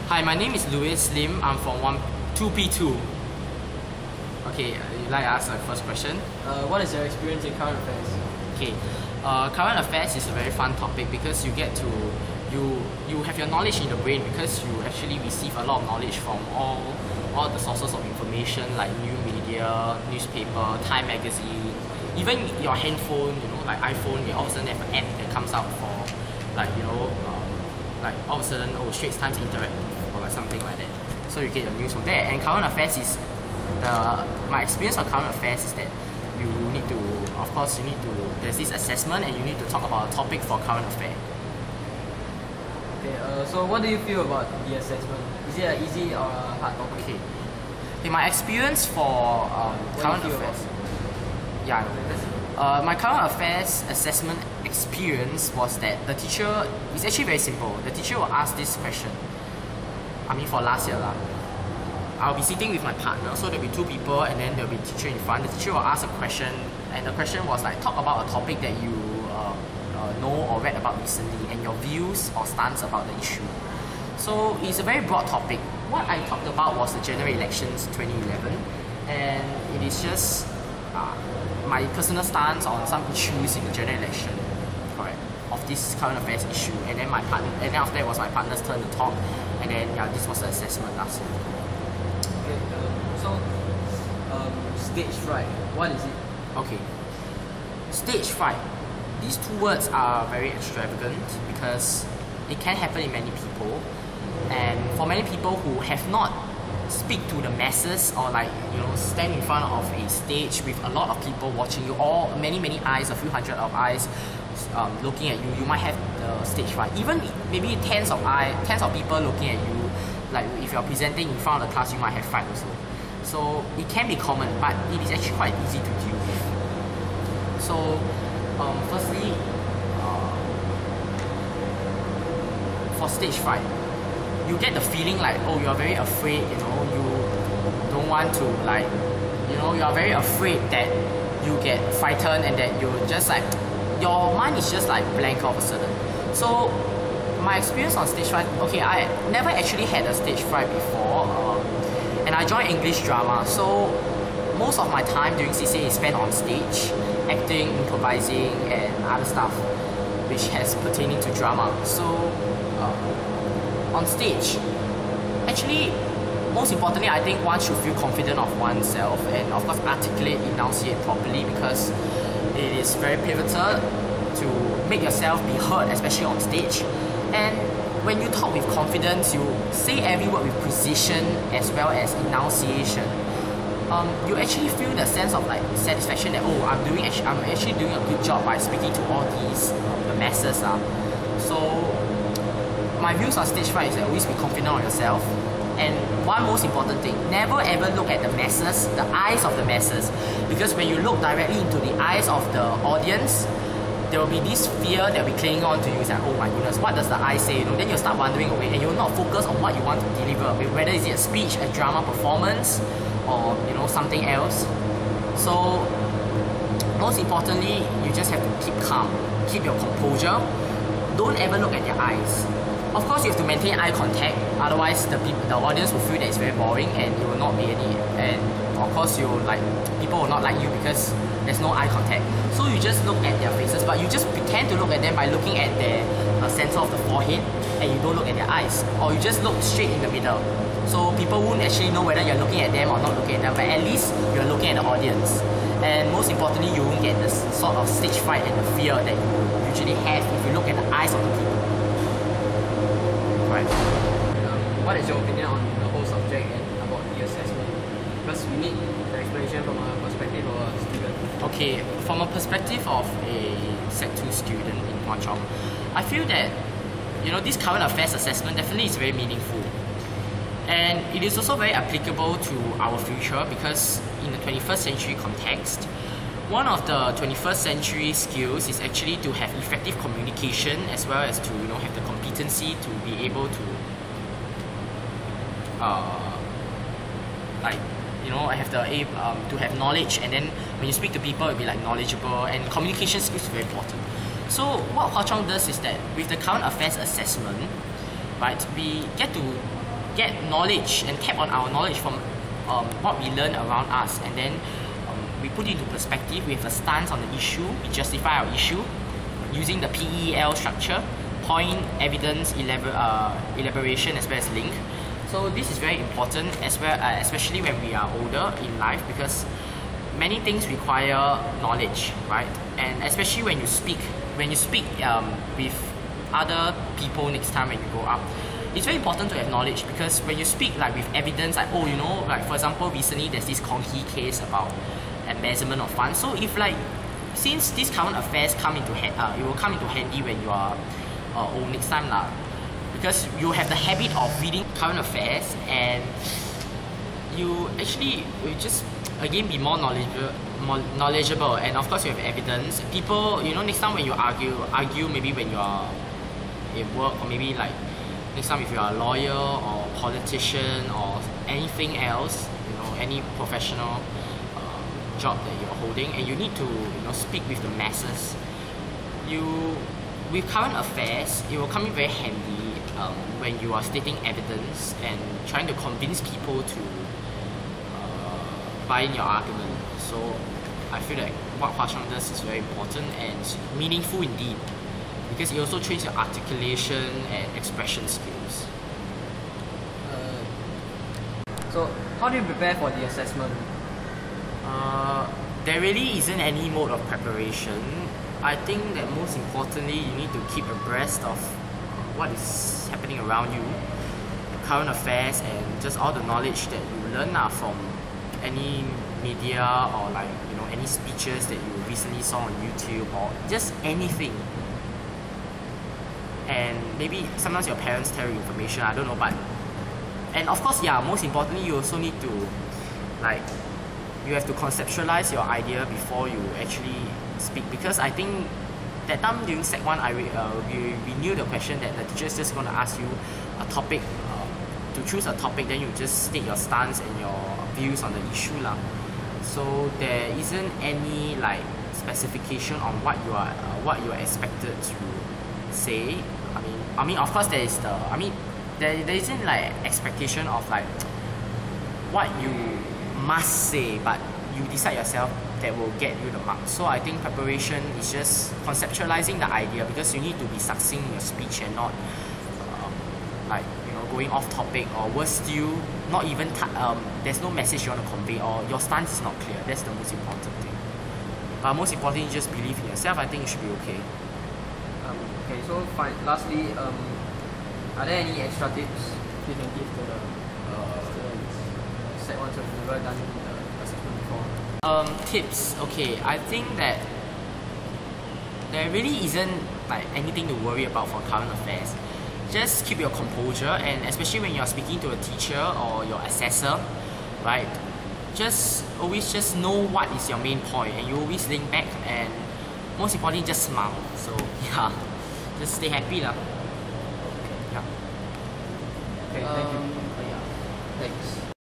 Hi, my name is Louis Lim. I'm from 2P2. Okay, you'd like to ask the first question? What is your experience in current affairs? Okay, current affairs is a very fun topic because you get to you have your knowledge in the brain because you actually receive a lot of knowledge from all the sources of information like new media, newspaper, Time magazine, even your handphone. Like iPhone, you all of a sudden have an app that comes out for like like all of a sudden Straits Times Interactive or like something like that. So you get your news from there. And current affairs is my experience of current affairs is that you need to, of course, there's this assessment and you need to talk about a topic for current affair. Okay, so what do you feel about the assessment? Is it an easy or a hard topic? Okay. In my experience for current affairs, my current affairs assessment experience was that the teacher is actually very simple. The teacher will ask this question. For last year I'll be sitting with my partner, so there'll be two people and then there'll be a teacher in front. The teacher will ask a question, and the question was like, talk about a topic that you know or read about recently and your views or stance about the issue. So it's a very broad topic. What I talked about was the general elections 2011, and it is just my personal stance on some issues in the general election, correct, of this current affairs issue. And then after that was my partner's turn to talk, and then this was the assessment last year. Okay, so stage fright, what is it? Okay, stage fright. These two words are very extravagant because it can happen in many people, and for many people who have not speak to the masses or stand in front of a stage with a lot of people watching you, or many eyes, a few hundred of eyes looking at you, you might have the stage fright. Even maybe tens of people looking at you, like if you're presenting in front of the class, you might have fright also. So it can be common, but it is actually quite easy to deal with. So firstly, for stage fright, you get the feeling like, you're very afraid, you don't want to you are very afraid that you get frightened and that you just your mind is just blank all of a sudden. So my experience on stage fright, okay, I never actually had a stage fright before, and I joined English drama, so most of my time during CCA is spent on stage, acting, improvising, and other stuff which has pertaining to drama. So on stage, actually, most importantly, I think one should feel confident of oneself and of course articulate, enunciate properly, because it is very pivotal to make yourself be heard, especially on stage. And when you talk with confidence, you say every word with precision as well as enunciation. You actually feel the sense of satisfaction that I'm actually doing a good job by speaking to all these the masses. So my views on stage fright is that always be confident on yourself. And one most important thing, never ever look at the masses, the eyes of the masses, because when you look directly into the eyes of the audience, there will be this fear that will be clinging on to you. It's like, oh my goodness, what does the eye say? Then you'll start wandering away and you'll not focus on what you want to deliver, whether is it a speech, a drama performance, or something else. So most importantly, you just have to keep calm, keep your composure. Don't ever look at their eyes. Of course, you have to maintain eye contact, otherwise the audience will feel that it's very boring and it will not be any. And of course, people will not like you because there's no eye contact. So you just look at their faces, but you just pretend to look at them by looking at their center of the forehead, and you don't look at their eyes, or you just look straight in the middle. So people won't actually know whether you're looking at them or not looking at them, but at least you're looking at the audience. And most importantly, you won't get this sort of stage fright and the fear that you usually have if you look at the eyes of the people. Right. What is your opinion on the whole subject and about the assessment? Because we need the explanation from a perspective of a student. Okay, from a perspective of a Sec 2 student in Hwa Chong, I feel that this current affairs assessment definitely is very meaningful. And it is also very applicable to our future because in the 21st century context, one of the 21st century skills is actually to have effective communication as well as to have the competency to be able to have the aim to have knowledge, and then when you speak to people, it'll be knowledgeable, and communication skills is very important. So what Hwa Chong does is that with the current affairs assessment, right, we get to get knowledge and tap on our knowledge from what we learn around us, and then we put it into perspective. We have a stance on the issue. We justify our issue using the PEL structure: point, evidence, elaboration, as well as link. So this is very important as well, especially when we are older in life, because many things require knowledge, right? And especially when you speak with other people next time when you grow up, it's very important to have knowledge, because when you speak like with evidence, like, oh, you know, like for example, recently there's this Kong-hee case about embezzlement of funds. So if like, since these current affairs come into it will come into handy when you are old next time lah, because you have the habit of reading current affairs, and you actually will just again be more knowledgeable, and of course you have evidence. People, you know, next time when you argue maybe when you are at work, or maybe like next time if you are a lawyer or politician or anything else, you know, any professional job that you're holding, and you need to, you know, speak with the masses, with current affairs, it will come in very handy when you are stating evidence and trying to convince people to buy in your argument. So I feel like what Hua Chang does is very important and meaningful indeed, because it also trains your articulation and expression skills. So how do you prepare for the assessment? There really isn't any mode of preparation. I think that most importantly, you need to keep abreast of what is happening around you, current affairs, and just all the knowledge that you learn from any media, or like, you know, any speeches that you recently saw on YouTube, or just anything. And maybe sometimes your parents tell you information, I don't know, but, and of course, yeah, most importantly, you also need to, like, you have to conceptualize your idea before you actually speak, because I think that time during Sec 1, we knew the question that the teacher is just going to ask you a topic, to choose a topic, then you just state your stance and your views on the issue lah. So there isn't any like specification on what you are expected to say. I mean, of course there is there isn't like expectation of like what you must say, but you decide yourself that will get you the marks. So I think preparation is just conceptualizing the idea, because you need to be succinct in your speech and not like, you know, going off topic, or worse still, not even there's no message you want to convey, or your stance is not clear. That's the most important thing. But most importantly, just believe in yourself. I think you should be okay. Okay, so fine. Lastly, are there any extra tips you can give to the students, Sec 1 who've never done the assessment before? Tips. Okay, I think that there really isn't like anything to worry about for current affairs. Just keep your composure, and especially when you're speaking to a teacher or your assessor, right? Just always just know what is your main point, and you always link back, and most importantly, just smile. So yeah, just stay happy lah. Yeah. Okay, thank you. Yeah, thanks.